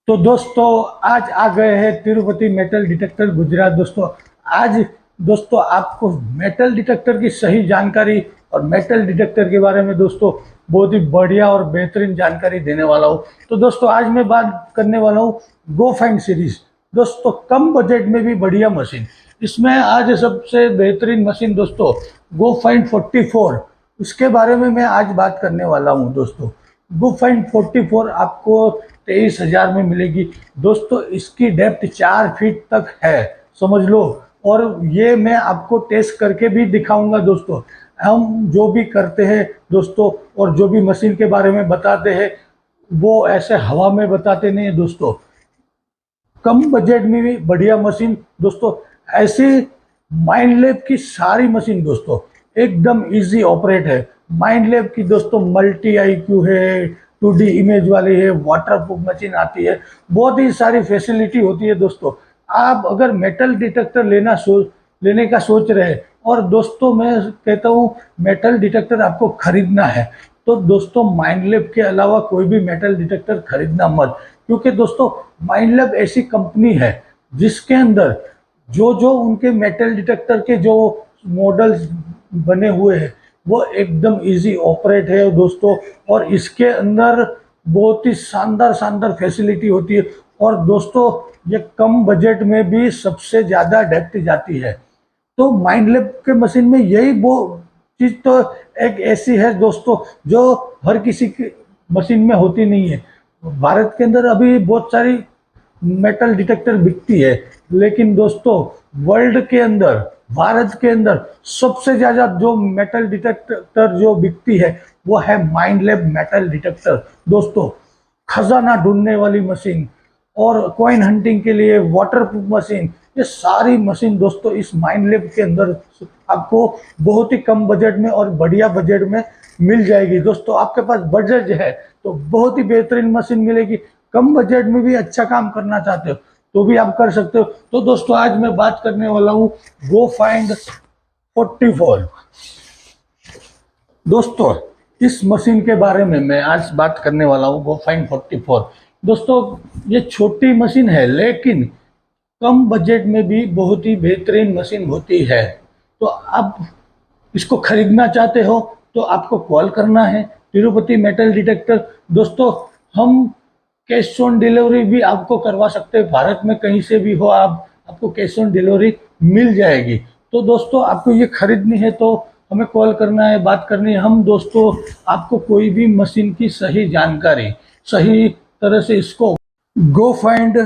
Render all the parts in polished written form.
तो दोस्तों आज आ गए हैं तिरुपति मेटल डिटेक्टर गुजरात। दोस्तों आज आपको मेटल डिटेक्टर की सही जानकारी और मेटल डिटेक्टर के बारे में दोस्तों बहुत ही बढ़िया और बेहतरीन जानकारी देने वाला हूँ। तो दोस्तों आज मैं बात करने वाला हूँ गो फाइंड सीरीज। दोस्तों कम बजट में भी बढ़िया मशीन, इसमें आज सबसे बेहतरीन मशीन दोस्तों गो फाइंड 44, उसके बारे में मैं आज बात करने वाला हूँ। दोस्तों गो फाइंड 44 आपको 23,000 में मिलेगी। दोस्तों इसकी डेप्थ 4 फीट तक है, समझ लो। और ये मैं आपको टेस्ट करके भी दिखाऊंगा। दोस्तों हम जो भी करते हैं दोस्तों, और जो भी मशीन के बारे में बताते हैं वो ऐसे हवा में बताते नहीं है दोस्तों। कम बजट में भी बढ़िया मशीन दोस्तों। ऐसी माइंडलैब की सारी मशीन दोस्तों एकदम इजी ऑपरेट है। माइंडलैब की दोस्तों मल्टी आईक्यू है, 2D इमेज वाली है, वाटरप्रूफ मशीन आती है, बहुत ही सारी फैसिलिटी होती है दोस्तों। आप अगर मेटल डिटेक्टर लेने का सोच रहे हैं, और दोस्तों मैं कहता हूँ मेटल डिटेक्टर आपको खरीदना है, तो दोस्तों माइंडलैब के अलावा कोई भी मेटल डिटेक्टर खरीदना मत। क्योंकि दोस्तों माइंडलैब ऐसी कंपनी है जिसके अंदर जो जो उनके मेटल डिटेक्टर के जो मॉडल्स बने हुए हैं वो एकदम इजी ऑपरेट है दोस्तों। और इसके अंदर बहुत ही शानदार शानदार फैसिलिटी होती है। और दोस्तों ये कम बजट में भी सबसे ज़्यादा डेप्थ जाती है। तो माइंडलैब के मशीन में यही वो चीज़ तो एक ऐसी है दोस्तों जो हर किसी की मशीन में होती नहीं है। भारत के अंदर अभी बहुत सारी मेटल डिटेक्टर बिकती है, लेकिन दोस्तों वर्ल्ड के अंदर, भारत के अंदर सबसे ज्यादा जो मेटल डिटेक्टर जो बिकती है वो है माइंडलैब मेटल डिटेक्टर। दोस्तों खजाना ढूंढने वाली मशीन और कॉइन हंटिंग के लिए वाटरप्रूफ मशीन, ये सारी मशीन दोस्तों इस माइंडलैब के अंदर आपको बहुत ही कम बजट में और बढ़िया बजट में मिल जाएगी। दोस्तों आपके पास बजट है तो बहुत ही बेहतरीन मशीन मिलेगी। कम बजट में भी अच्छा काम करना चाहते हो तो भी आप कर सकते हो। तो दोस्तों आज मैं बात करने वाला हूँ गो फाइंड 44। दोस्तों इस मशीन के बारे में मैं आज बात करने वाला हूँ गो फाइंड 44। दोस्तों ये छोटी मशीन है लेकिन कम बजट में भी बहुत ही बेहतरीन मशीन होती है। तो आप इसको खरीदना चाहते हो तो आपको कॉल करना है तिरुपति मेटल डिटेक्टर। दोस्तों हम कैश ऑन डिलीवरी भी आपको करवा सकते हैं, भारत में कहीं से भी हो आपको कैश ऑन डिलीवरी मिल जाएगी। तो दोस्तों आपको ये खरीदनी है तो हमें कॉल करना है, बात करनी है। हम दोस्तों आपको कोई भी मशीन की सही जानकारी सही तरह से इसको गो फाइंड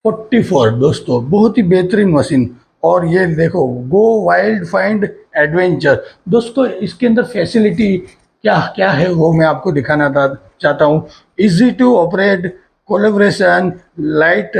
44 दोस्तों बहुत ही बेहतरीन मशीन। और ये देखो गो वाइल्ड फाइंड एडवेंचर। दोस्तों इसके अंदर फैसिलिटी क्या क्या है वो मैं आपको दिखाना चाहता हूँ। Easy to operate, collaboration, light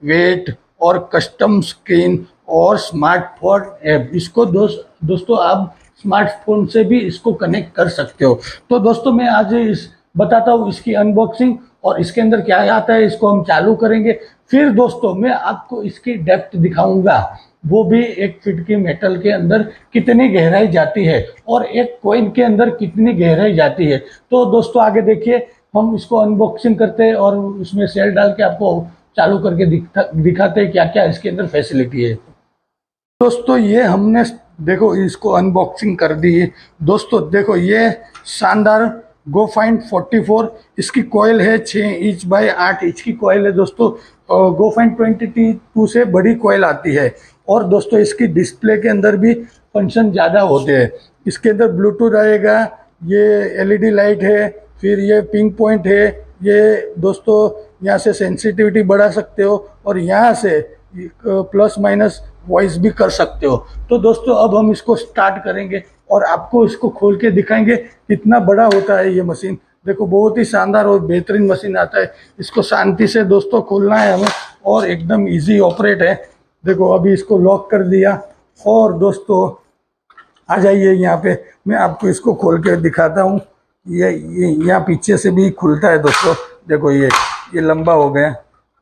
weight और कस्टम स्क्रीन और स्मार्टफोन ऐप। इसको दोस्तों आप स्मार्टफोन से भी इसको कनेक्ट कर सकते हो। तो दोस्तों मैं आज बताता हूँ इसकी अनबॉक्सिंग और इसके अंदर क्या आता है। इसको हम चालू करेंगे, फिर दोस्तों मैं आपको इसकी डेप्थ दिखाऊंगा, वो भी 1 फीट की मेटल के अंदर कितनी गहराई जाती है और एक कॉइन के अंदर कितनी गहराई जाती है। तो दोस्तों आगे देखिए, हम इसको अनबॉक्सिंग करते हैं और उसमें सेल डाल के आपको चालू करके दिखाते हैं क्या क्या इसके अंदर फैसिलिटी है। दोस्तों ये हमने देखो इसको अनबॉक्सिंग कर दी है। दोस्तों देखो ये शानदार गो फाइंड 44, इसकी कॉइल है 6 इंच बाय 8 इंच की कॉइल है दोस्तों। गो फाइंड 22 से बड़ी कॉइल आती है। और दोस्तों इसकी डिस्प्ले के अंदर भी फंक्शन ज़्यादा होते हैं। इसके अंदर ब्लूटूथ आएगा, ये एलईडी लाइट है, फिर ये पिंक पॉइंट है। ये दोस्तों यहाँ से सेंसिटिविटी बढ़ा सकते हो और यहाँ से प्लस माइनस वॉइस भी कर सकते हो। तो दोस्तों अब हम इसको स्टार्ट करेंगे और आपको इसको खोल के दिखाएंगे कितना बड़ा होता है ये मशीन। देखो बहुत ही शानदार और बेहतरीन मशीन आता है। इसको शांति से दोस्तों खोलना है हमें और एकदम इजी ऑपरेट है। देखो अभी इसको लॉक कर दिया और दोस्तों आ जाइए यहाँ पे, मैं आपको इसको खोल के दिखाता हूँ। ये यहाँ पीछे से भी खुलता है दोस्तों। देखो ये लंबा हो गया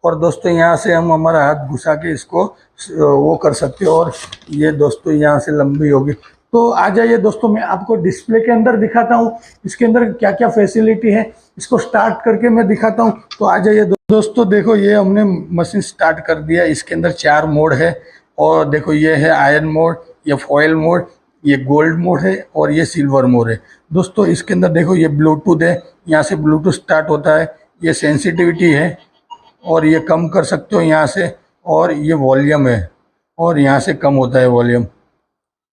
और दोस्तों यहाँ से हम हमारा हाथ घुसा के इसको वो कर सकते हो और ये दोस्तों यहाँ से लंबी होगी। तो आ जाइए दोस्तों मैं आपको डिस्प्ले के अंदर दिखाता हूँ इसके अंदर क्या क्या फैसिलिटी है। इसको स्टार्ट करके मैं दिखाता हूँ, तो आ जाइए दोस्तों। देखो ये हमने मशीन स्टार्ट कर दिया। इसके अंदर 4 मोड है, और देखो ये है आयरन मोड, ये फॉयल मोड, ये गोल्ड मोड है, और ये सिल्वर मोड है। दोस्तों इसके अंदर देखो ये ब्लूटूथ है, यहाँ से ब्लूटूथ स्टार्ट होता है। ये सेंसिटिविटी है, और ये कम कर सकते हो यहाँ से, और ये वॉल्यूम है, और यहाँ से कम होता है वॉल्यूम।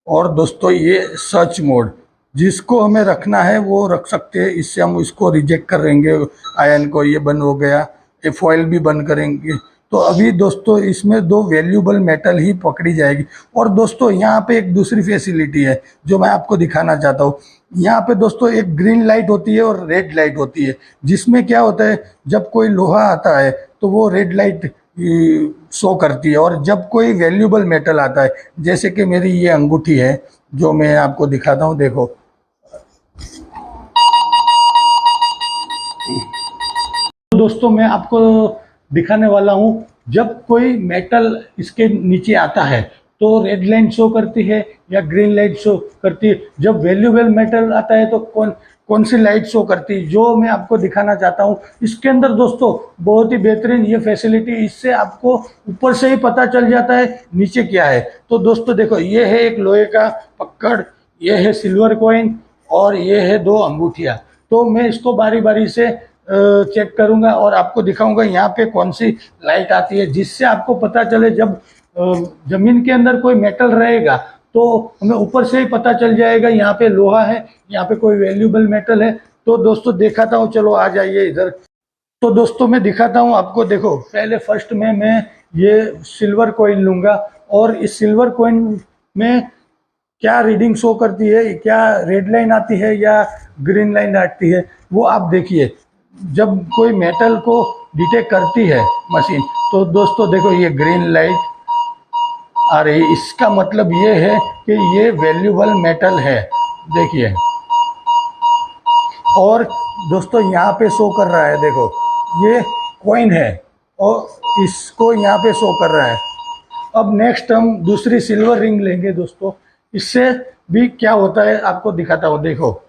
और दोस्तों ये सर्च मोड, जिसको हमें रखना है वो रख सकते हैं। इससे हम इसको रिजेक्ट कर देंगे आयन को, ये बंद हो गया। ये फॉयल भी बंद करेंगे। तो अभी दोस्तों इसमें 2 वैल्यूएबल मेटल ही पकड़ी जाएगी। और दोस्तों यहाँ पे एक दूसरी फैसिलिटी है जो मैं आपको दिखाना चाहता हूँ। यहाँ पे दोस्तों एक ग्रीन लाइट होती है और रेड लाइट होती है, जिसमें क्या होता है, जब कोई लोहा आता है तो वो रेड लाइट शो करती है, और जब कोई वैल्यूएबल मेटल आता है, जैसे कि मेरी ये अंगूठी है जो मैं आपको दिखाता हूँ, देखो। तो दोस्तों मैं आपको दिखाने वाला हूँ, जब कोई मेटल इसके नीचे आता है तो रेड लाइन शो करती है या ग्रीन लाइट शो करती है। जब वैल्यूएबल मेटल आता है तो कौन सी लाइट शो करती है, जो मैं आपको दिखाना चाहता हूँ। इसके अंदर दोस्तों बहुत ही बेहतरीन ये फैसिलिटी, इससे आपको ऊपर से ही पता चल जाता है नीचे क्या है। तो दोस्तों देखो ये है एक लोहे का पकड़, ये है सिल्वर कॉइन, और ये है 2 अंगूठियाँ। तो मैं इसको बारी बारी से चेक करूंगा और आपको दिखाऊंगा यहाँ पे कौन सी लाइट आती है, जिससे आपको पता चले जब जमीन के अंदर कोई मेटल रहेगा तो हमें ऊपर से ही पता चल जाएगा यहाँ पे लोहा है, यहाँ पे कोई वैल्यूएबल मेटल है। तो दोस्तों दिखाता हूँ, चलो आ जाइए इधर। तो दोस्तों मैं दिखाता हूँ आपको। देखो पहले फर्स्ट में मैं ये सिल्वर कॉइन लूँगा, और इस सिल्वर कॉइन में क्या रीडिंग शो करती है, क्या रेड लाइन आती है या ग्रीन लाइन आती है, वो आप देखिए। जब कोई मेटल को डिटेक्ट करती है मशीन, तो दोस्तों देखो ये ग्रीन लाइट आ रही है, इसका मतलब ये है कि ये वैल्यूएबल मेटल है, देखिए। और दोस्तों यहाँ पे शो कर रहा है, देखो ये कॉइन है और इसको यहाँ पे शो कर रहा है। अब नेक्स्ट हम दूसरी सिल्वर रिंग लेंगे दोस्तों, इससे भी क्या होता है आपको दिखाता हूँ। देखो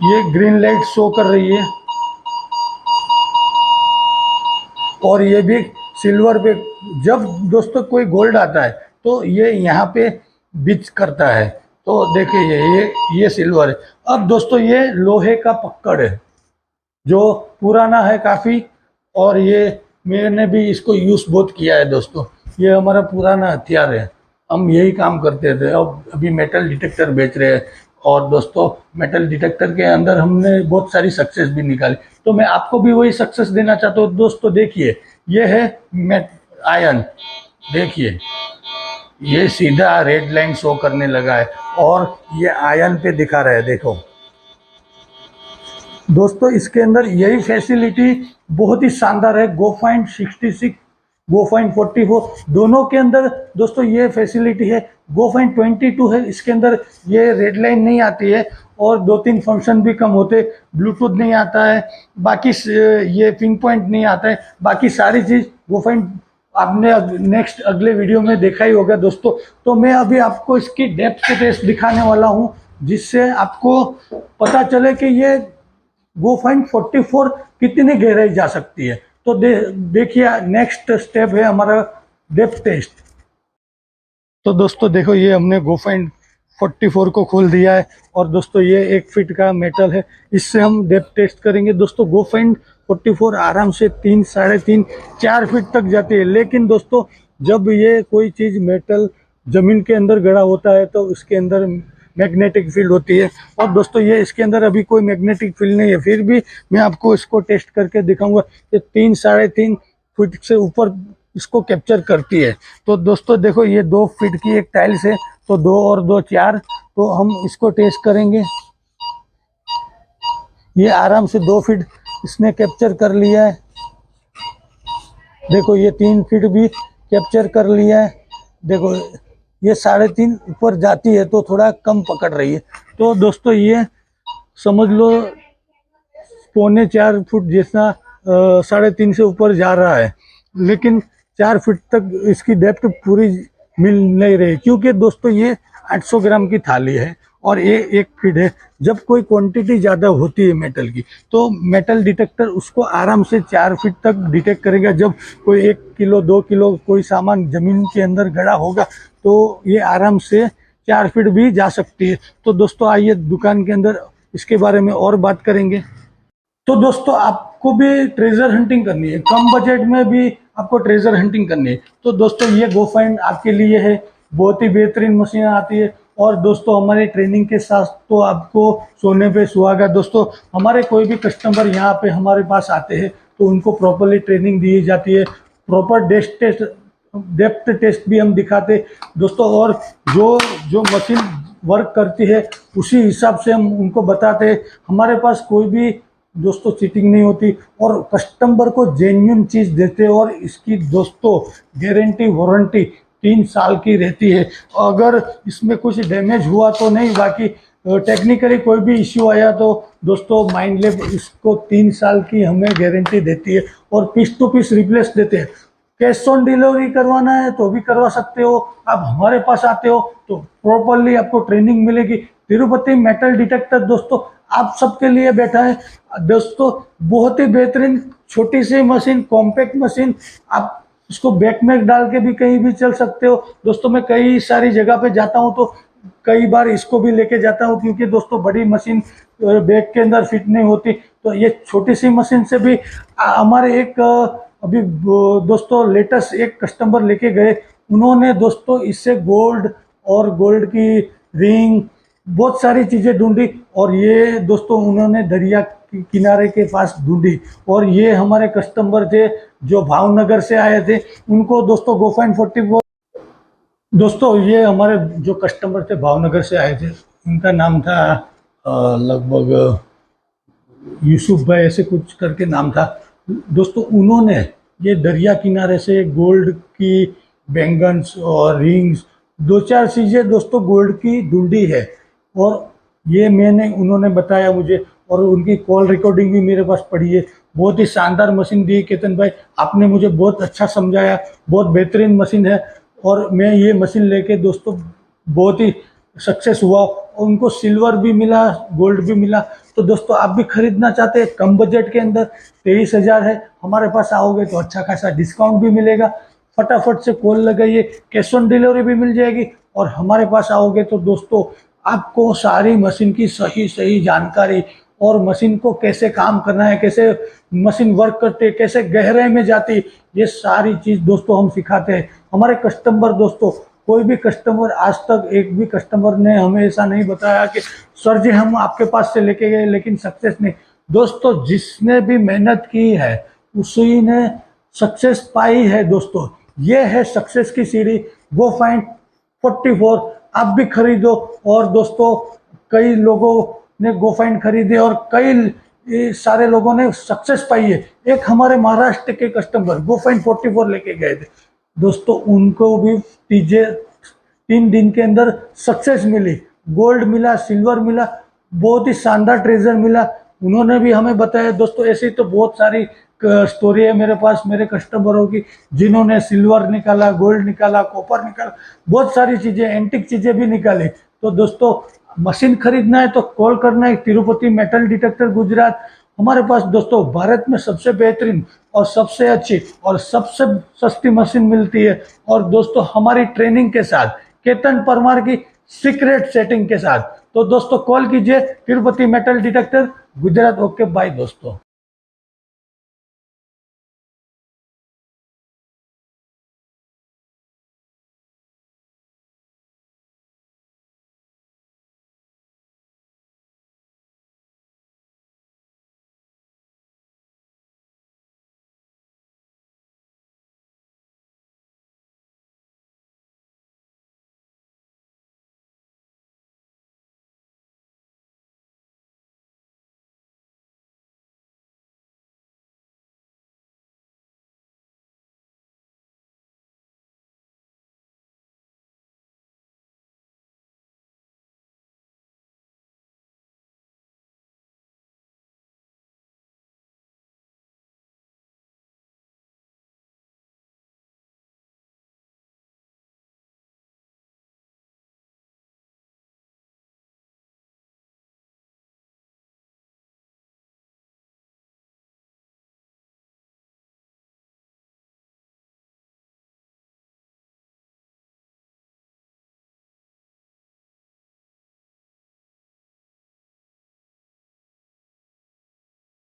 ये ग्रीन लाइट शो कर रही है, और ये भी सिल्वर पे। जब दोस्तों कोई गोल्ड आता है तो ये यहाँ पे बिच करता है, तो देखिए ये सिल्वर है। अब दोस्तों ये लोहे का पकड़ है जो पुराना है काफ़ी, और ये मैंने भी इसको यूज़ बहुत किया है दोस्तों। ये हमारा पुराना हथियार है, हम यही काम करते थे। अब अभी मेटल डिटेक्टर बेच रहे हैं, और दोस्तों मेटल डिटेक्टर के अंदर हमने बहुत सारी सक्सेस भी निकाली, तो मैं आपको भी वही सक्सेस देना चाहता हूँ दोस्तों। देखिए ये है आयन, देखिए ये सीधा रेड लाइन शो करने लगा है, और ये आयन पे दिखा रहा है, देखो दोस्तों। इसके अंदर यही फैसिलिटी बहुत ही शानदार है। GoFind 66, GoFind 44 दोनों के अंदर दोस्तों ये फैसिलिटी है। GoFind 22 है, इसके अंदर ये रेड लाइन नहीं आती है, और 2-3 फंक्शन भी कम होते। ब्लूटूथ नहीं आता है, बाकी ये पिंग पॉइंट नहीं आता है, बाकी सारी चीज़ GoFind आपने नेक्स्ट अगले वीडियो में देखा ही होगा दोस्तों। तो मैं अभी आपको इसकी डेप्थ टेस्ट दिखाने वाला हूँ, जिससे आपको पता चले कि ये GoFind 44 कितनी गहराई जा सकती है। तो देखिए नेक्स्ट स्टेप है हमारा डेप्थ टेस्ट। तो दोस्तों देखो ये हमने GoFind 44 को खोल दिया है, और दोस्तों ये 1 फीट का मेटल है, इससे हम डेप्थ टेस्ट करेंगे दोस्तों। GoFind 44 आराम से 3, 3.5, 4 फीट तक जाती है। लेकिन दोस्तों जब ये कोई चीज़ मेटल ज़मीन के अंदर गड़ा होता है तो उसके अंदर मैग्नेटिक फील्ड होती है, और दोस्तों ये इसके अंदर अभी कोई मैग्नेटिक फील्ड नहीं है, फिर भी मैं आपको इसको टेस्ट करके दिखाऊंगा। ये 3, 3.5 फीट से ऊपर इसको कैप्चर करती है। तो दोस्तों देखो ये 2 फीट की एक टाइल्स है, तो 2 और 2 4, तो हम इसको टेस्ट करेंगे। ये आराम से 2 फीट इसने कैप्चर कर लिया है। देखो ये 3 फीट भी कैप्चर कर लिया है। देखो ये 3.5 ऊपर जाती है तो थोड़ा कम पकड़ रही है। तो दोस्तों ये समझ लो 3.25 फुट जैसा 3.5 से ऊपर जा रहा है, लेकिन 4 फीट तक इसकी डेप्थ पूरी मिल नहीं रही, क्योंकि दोस्तों ये 800 ग्राम की थाली है, और ये एक फीड है। जब कोई क्वांटिटी ज़्यादा होती है मेटल की, तो मेटल डिटेक्टर उसको आराम से 4 फीट तक डिटेक्ट करेगा। जब कोई 1 किलो 2 किलो कोई सामान ज़मीन के अंदर गड़ा होगा तो ये आराम से 4 फीट भी जा सकती है। तो दोस्तों आइए दुकान के अंदर इसके बारे में और बात करेंगे। तो दोस्तों आपको भी ट्रेजर हंटिंग करनी है, कम बजट में भी आपको ट्रेजर हंटिंग करनी है, तो दोस्तों ये गो फाइंड आपके लिए है। बहुत ही बेहतरीन मशीन आती है। और दोस्तों हमारे ट्रेनिंग के साथ तो आपको सोने पे सुहागा। दोस्तों हमारे कोई भी कस्टमर यहाँ पे हमारे पास आते हैं तो उनको प्रॉपरली ट्रेनिंग दी जाती है, प्रॉपर डेप्थ टेस्ट भी हम दिखाते हैं दोस्तों। और जो जो मशीन वर्क करती है उसी हिसाब से हम उनको बताते हैं। हमारे पास कोई भी दोस्तों चीटिंग नहीं होती और कस्टमर को जेन्युइन चीज़ देते हैं। और इसकी दोस्तों गारंटी वारंटी 3 साल की रहती है। अगर इसमें कुछ डैमेज हुआ तो नहीं, बाकी टेक्निकली कोई भी इश्यू आया तो दोस्तों माइंडलैब इसको 3 साल की हमें गारंटी देती है और पीस टू पीस रिप्लेस देते हैं। कैश ऑन डिलीवरी करवाना है तो भी करवा सकते हो। आप हमारे पास आते हो तो प्रॉपरली आपको ट्रेनिंग मिलेगी। तिरुपति मेटल डिटेक्टर दोस्तों आप सबके लिए बैठा है दोस्तों। बहुत ही बेहतरीन छोटी सी मशीन, कॉम्पैक्ट मशीन, आप इसको बैक में डाल के भी कहीं भी चल सकते हो दोस्तों। मैं कई सारी जगह पे जाता हूँ तो कई बार इसको भी लेके जाता हूँ, क्योंकि दोस्तों बड़ी मशीन बैग के अंदर फिट नहीं होती। तो ये छोटी सी मशीन से भी हमारे एक अभी दोस्तों लेटेस्ट एक कस्टमर लेके गए, उन्होंने दोस्तों इससे गोल्ड और गोल्ड की रिंग बहुत सारी चीज़ें ढूंढी। और ये दोस्तों उन्होंने दरिया किनारे के पास ढूंढी। और ये हमारे कस्टमर थे जो भावनगर से आए थे, उनको दोस्तों GoFind 44 दोस्तों ये हमारे जो कस्टमर थे भावनगर से आए थे, उनका नाम था लगभग यूसुफ भाई ऐसे कुछ करके नाम था दोस्तों। उन्होंने ये दरिया किनारे से गोल्ड की बैंगन्स और रिंग्स 2-4 चीज़ें दोस्तों गोल्ड की ढूंढी है। और ये उन्होंने बताया मुझे, और उनकी कॉल रिकॉर्डिंग भी मेरे पास पड़ी है। बहुत ही शानदार मशीन दी केतन भाई, आपने मुझे बहुत अच्छा समझाया, बहुत बेहतरीन मशीन है। और मैं ये मशीन लेके दोस्तों बहुत ही सक्सेस हुआ। और उनको सिल्वर भी मिला, गोल्ड भी मिला। तो दोस्तों आप भी खरीदना चाहते हैं कम बजट के अंदर, 23,000 है, हमारे पास आओगे तो अच्छा खासा डिस्काउंट भी मिलेगा। फटाफट से कॉल लगाइए, कैश ऑन डिलीवरी भी मिल जाएगी। और हमारे पास आओगे तो दोस्तों आपको सारी मशीन की सही जानकारी और मशीन को कैसे काम करना है, कैसे मशीन वर्क करती है, कैसे गहराई में जाती है, ये सारी चीज़ दोस्तों हम सिखाते हैं। हमारे कस्टमर दोस्तों, कोई भी कस्टमर आज तक एक भी कस्टमर ने हमें ऐसा नहीं बताया कि सर जी हम आपके पास से लेके गए लेकिन सक्सेस नहीं। दोस्तों जिसने भी मेहनत की है उसी ने सक्सेस पाई है दोस्तों। ये है सक्सेस की सीढ़ी GoFind 44, आप भी खरीदो। और दोस्तों कई लोगों ने GoFind खरीदे और कई सारे लोगों ने सक्सेस पाई है। एक हमारे महाराष्ट्र के कस्टमर GoFind 44 लेके गए थे दोस्तों, उनको भी 3 दिन के अंदर सक्सेस मिली, गोल्ड मिला, सिल्वर मिला, बहुत ही शानदार ट्रेजर मिला। उन्होंने भी हमें बताया दोस्तों। ऐसी तो बहुत सारी स्टोरी है मेरे पास मेरे कस्टमरों की, जिन्होंने सिल्वर निकाला, गोल्ड निकाला, कॉपर निकाला, बहुत सारी चीज़ें, एंटिक चीज़ें भी निकाली। तो दोस्तों मशीन खरीदना है तो कॉल करना है, तिरुपति मेटल डिटेक्टर गुजरात। हमारे पास दोस्तों भारत में सबसे बेहतरीन और सबसे अच्छी और सबसे सस्ती मशीन मिलती है। और दोस्तों हमारी ट्रेनिंग के साथ, केतन परमार की सीक्रेट सेटिंग के साथ। तो दोस्तों कॉल कीजिए, Tirupati metal detector Gujarat. Okay bye दोस्तों।